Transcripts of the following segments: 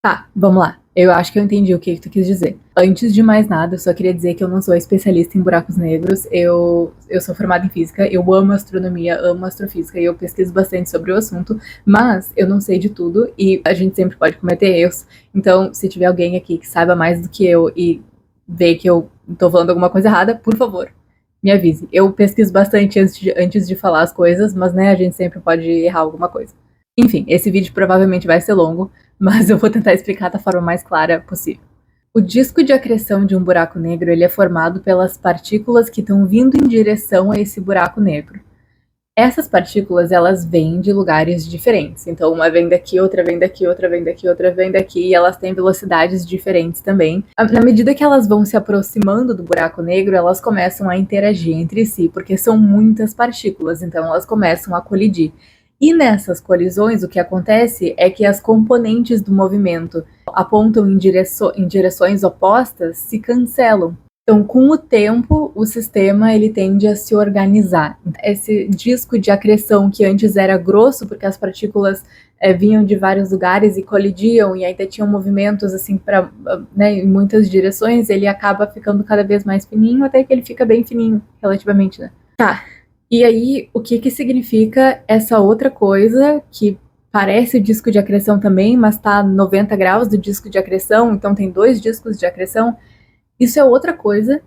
Tá, vamos lá. Eu acho que eu entendi o que tu quis dizer. Antes de mais nada, eu só queria dizer que eu não sou especialista em buracos negros. Eu sou formada em física, eu amo astronomia, amo astrofísica e eu pesquiso bastante sobre o assunto, mas eu não sei de tudo e a gente sempre pode cometer erros. Então, se tiver alguém aqui que saiba mais do que eu e ver que eu tô falando alguma coisa errada, por favor, me avise. Eu pesquiso bastante antes de falar as coisas, mas né, a gente sempre pode errar alguma coisa. Enfim, esse vídeo provavelmente vai ser longo, mas eu vou tentar explicar da forma mais clara possível. O disco de acreção de um buraco negro ele é formado pelas partículas que estão vindo em direção a esse buraco negro. Essas partículas elas vêm de lugares diferentes. Então, uma vem daqui, outra vem daqui, outra vem daqui, outra vem daqui, e elas têm velocidades diferentes também. Na medida que elas vão se aproximando do buraco negro, elas começam a interagir entre si, porque são muitas partículas, então elas começam a colidir. E nessas colisões, o que acontece é que as componentes do movimento apontam em direções opostas se cancelam. Então, com o tempo, o sistema ele tende a se organizar. Esse disco de acreção que antes era grosso, porque as partículas vinham de vários lugares e colidiam, e ainda tinham movimentos assim para, né, em muitas direções, ele acaba ficando cada vez mais fininho, até que ele fica bem fininho, relativamente, né? Tá. E aí, o que significa essa outra coisa que parece o disco de acreção também, mas está a 90 graus do disco de acreção, então tem dois discos de acreção. Isso é outra coisa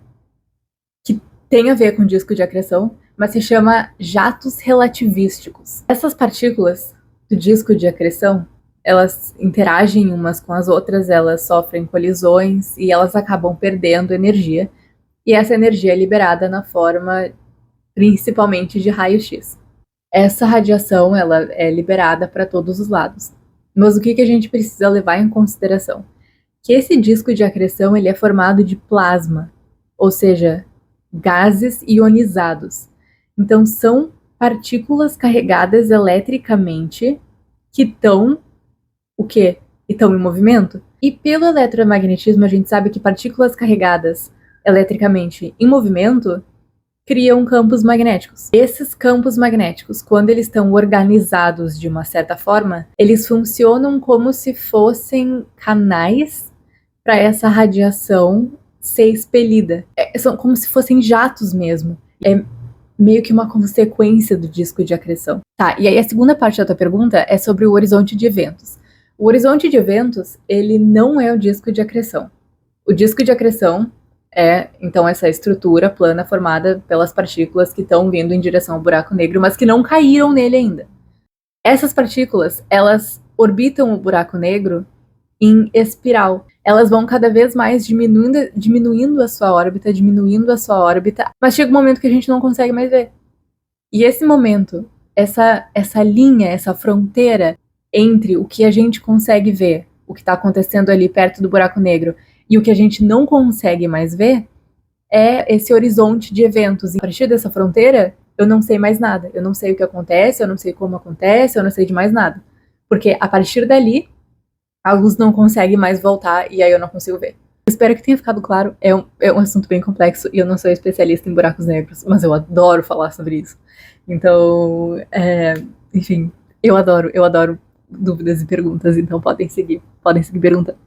que tem a ver com disco de acreção, mas se chama jatos relativísticos. Essas partículas do disco de acreção, elas interagem umas com as outras, elas sofrem colisões e elas acabam perdendo energia. E essa energia é liberada na forma principalmente de raio-x. Essa radiação ela é liberada para todos os lados. Mas o que a gente precisa levar em consideração? Que esse disco de acreção ele é formado de plasma, ou seja, gases ionizados. Então são partículas carregadas eletricamente que estão o quê? Estão em movimento? E pelo eletromagnetismo a gente sabe que partículas carregadas eletricamente em movimento criam campos magnéticos. Esses campos magnéticos, quando eles estão organizados de uma certa forma, eles funcionam como se fossem canais para essa radiação ser expelida. São como se fossem jatos mesmo. É meio que uma consequência do disco de acreção. Tá, e aí a segunda parte da tua pergunta é sobre o horizonte de eventos. O horizonte de eventos, ele não é o disco de acreção. O disco de acreção é, então, essa estrutura plana formada pelas partículas que estão vindo em direção ao buraco negro, mas que não caíram nele ainda. Essas partículas, elas orbitam o buraco negro em espiral. Elas vão cada vez mais diminuindo a sua órbita, mas chega um momento que a gente não consegue mais ver. E esse momento, essa linha, essa fronteira entre o que a gente consegue ver, o que está acontecendo ali perto do buraco negro, e o que a gente não consegue mais ver, é esse horizonte de eventos. E a partir dessa fronteira, eu não sei mais nada. Eu não sei o que acontece, eu não sei como acontece, eu não sei de mais nada. Porque a partir dali, a luz não consegue mais voltar e aí eu não consigo ver. Espero que tenha ficado claro. É um assunto bem complexo e eu não sou especialista em buracos negros, mas eu adoro falar sobre isso. Então, enfim, eu adoro dúvidas e perguntas, então podem seguir perguntando.